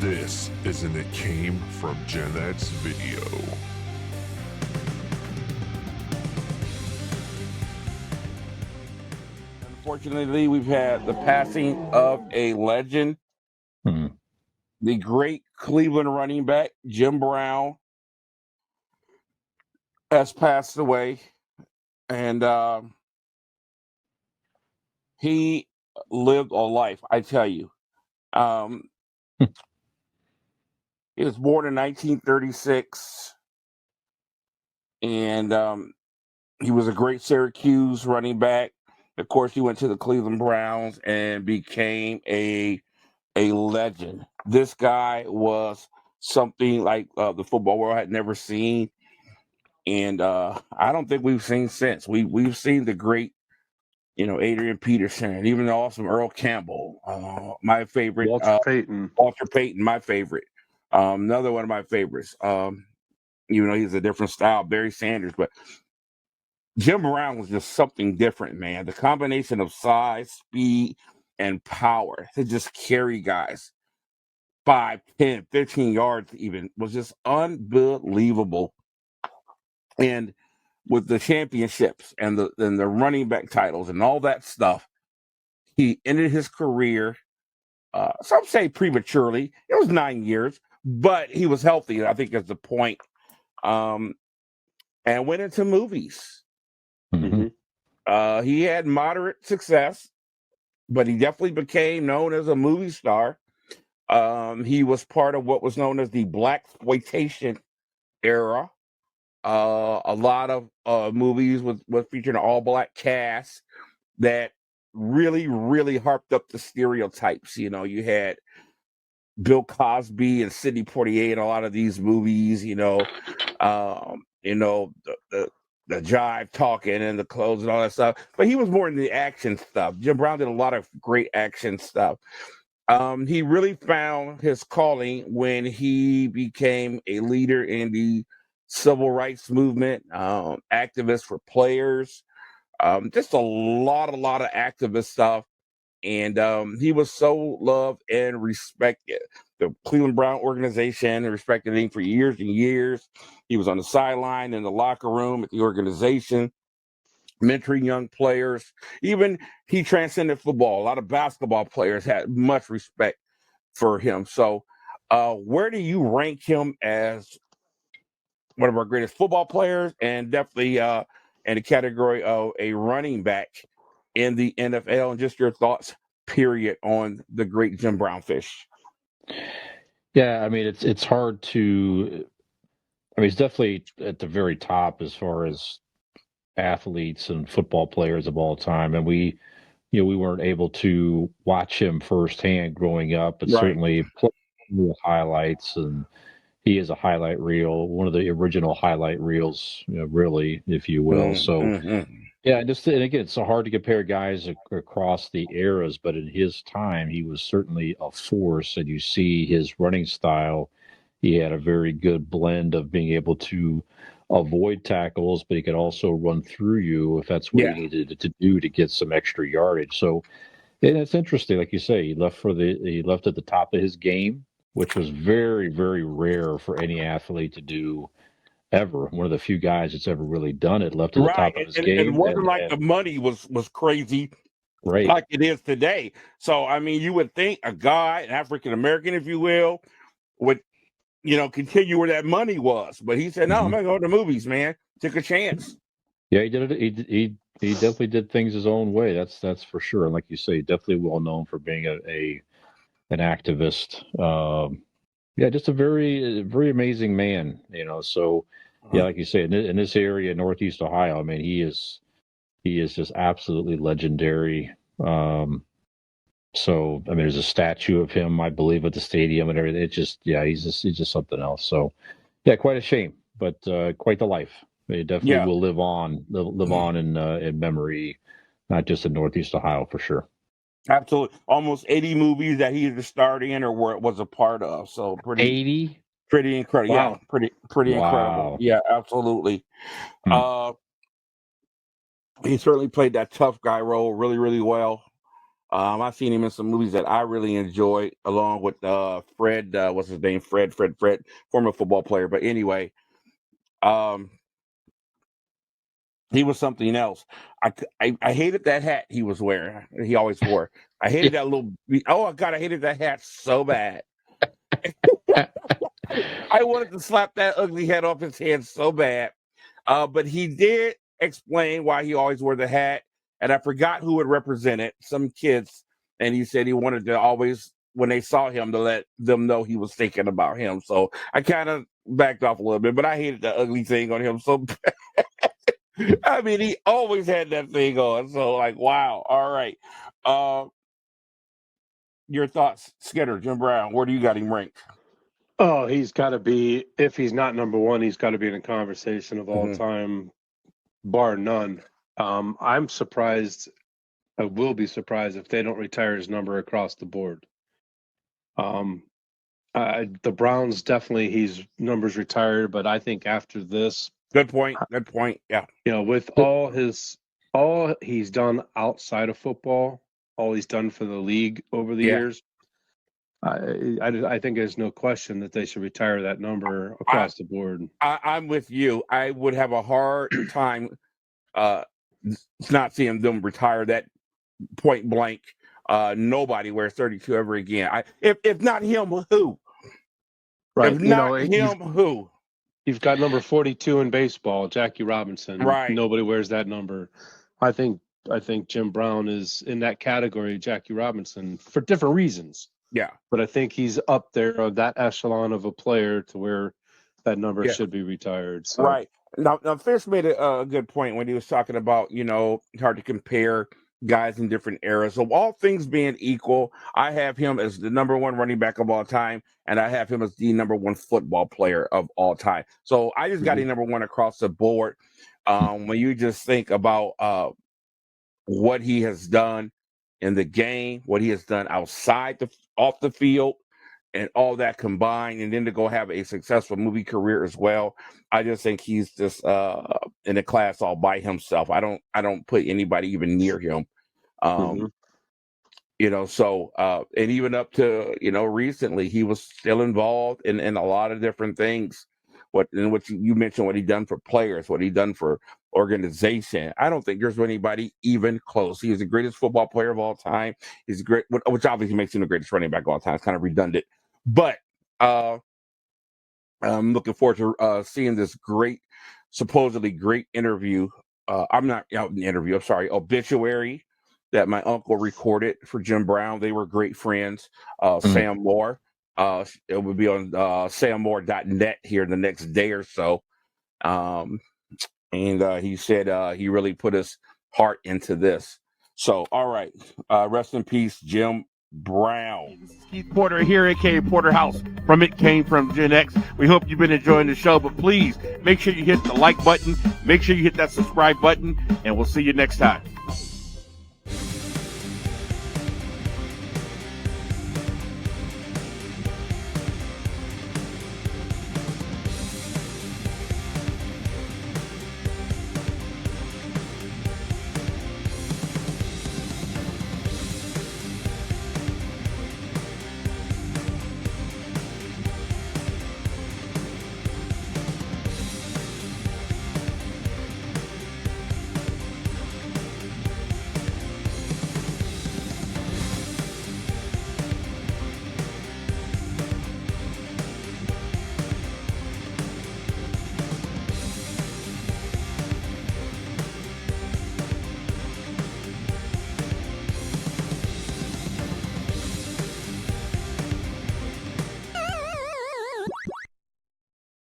This is an It Came From GenX video. Unfortunately, we've had the passing of a legend, the great Cleveland running back, Jim Brown, has passed away. And he lived a life, I tell you. He was born in 1936, and he was a great Syracuse running back. Of course, he went to the Cleveland Browns and became a legend. This guy was something like the football world had never seen, and I don't think we've seen since. We've seen the great, Adrian Peterson, and even the awesome Earl Campbell, my favorite. Walter Payton, my favorite. Another one of my favorites. He's a different style, Barry Sanders, but Jim Brown was just something different, man. The combination of size, speed, and power to just carry guys 5, 10, 15 yards even was just unbelievable. And with the championships and the running back titles and all that stuff, he ended his career, some say prematurely. It was 9 years, but he was healthy, I think is the point. And went into movies. He had moderate success, but he definitely became known as a movie star. He was part of what was known as the blaxploitation era. A lot of movies with featuring an all-black cast that really, really harped up the stereotypes. You had Bill Cosby and Sidney Poitier in a lot of these movies. The jive talking and the clothes and all that stuff. But he was more in the action stuff. Jim Brown did a lot of great action stuff. He really found his calling when he became a leader in the civil rights movement, activist for players, just a lot of activist stuff. And he was so loved and respected. The Cleveland Brown organization respected him for years and years. He was on the sideline, in the locker room, at the organization, mentoring young players. Even he transcended football. A lot of basketball players had much respect for him. So where do you rank him as one of our greatest football players, and definitely in the category of a running back in the NFL? And just your thoughts, period, on the great Jim Brown fish. Yeah, I mean, it's hard to. I mean, he's definitely at the very top as far as athletes and football players of all time. And we weren't able to watch him firsthand growing up, but certainly play the highlights. And he is a highlight reel, one of the original highlight reels, really, if you will. Yeah, and again, it's so hard to compare guys across the eras, but in his time, he was certainly a force. And you see his running style. He had a very good blend of being able to avoid tackles, but he could also run through you if that's what he needed to do to get some extra yardage. So, and it's interesting, like you say, he left at the top of his game, which was very, very rare for any athlete to do ever. One of the few guys that's ever really done it, left at the top of his game. And it wasn't like the money was crazy, right, like it is today. So, I mean, you would think a guy, an African-American, if you will, would, continue where that money was. But he said, no, I'm going to go to the movies, man. Took a chance. Yeah, he did it. He definitely did things his own way. That's for sure. And like you say, definitely well known for being an activist. Just a very, very amazing man, So, yeah, like you say, in this area, Northeast Ohio, I mean, he is just absolutely legendary. So, I mean, there's a statue of him, I believe, at the stadium and everything. He's just something else. So, yeah, quite a shame, but quite the life. It definitely will live on in memory, not just in Northeast Ohio, for sure. Absolutely. Almost 80 movies that he either starred in or was a part of. So pretty 80? Pretty incredible. Wow. Yeah, pretty incredible. Yeah, absolutely. He certainly played that tough guy role really, really well. I've seen him in some movies that I really enjoyed, along with Fred. What's his name? Fred, former football player. But anyway, um, he was something else. I hated that hat he was wearing. He always wore. I hated that little. Oh God, I hated that hat so bad. I wanted to slap that ugly head off his head so bad. But he did explain why he always wore the hat, and I forgot who it represented. Some kids, and he said he wanted to always, when they saw him, to let them know he was thinking about him. So I kind of backed off a little bit, but I hated the ugly thing on him so bad. I mean, he always had that thing on. So, like, wow. All right. Your thoughts, Skinner, Jim Brown, where do you got him ranked? Oh, he's got to be, if he's not number one, he's got to be in a conversation of all Mhm. time, bar none. I'm surprised, I will be surprised if they don't retire his number across the board. The Browns, definitely his number's retired, but I think after this, Good point. Good point. Yeah. with all he's done outside of football, all he's done for the league over the Yeah. years, I think there's no question that they should retire that number across the board. I'm with you. I would have a hard time not seeing them retire that point blank. Nobody wears 32 ever again. If not him, who? Right. If not him, who? You've got number 42 in baseball, Jackie Robinson. Right. Nobody wears that number. I think Jim Brown is in that category, Jackie Robinson, for different reasons. Yeah. But I think he's up there of that echelon of a player to where that number should be retired. So. Right. Now Fish made a good point when he was talking about, hard to compare guys in different eras. So all things being equal, I have him as the number one running back of all time, and I have him as the number one football player of all time. So I just got a number one across the board. When you just think about what he has done in the game, what he has done off the field, and all that combined, and then to go have a successful movie career as well. I just think he's just in a class all by himself. I don't put anybody even near him. And even up to, recently, he was still involved in a lot of different things. What you mentioned, what he done for players, what he done for organization. I don't think there's anybody even close. He is the greatest football player of all time. He's great, which obviously makes him the greatest running back of all time. It's kind of redundant, but I'm looking forward to seeing this supposedly great interview. Obituary that my uncle recorded for Jim Brown. They were great friends. Sam Moore. It would be on sammore.net here the next day or so. And he said he really put his heart into this. So, all right. Rest in peace, Jim Brown. This is Keith Porter here at K Porter House from It Came From Gen X. We hope you've been enjoying the show, but please make sure you hit the like button, make sure you hit that subscribe button, and we'll see you next time.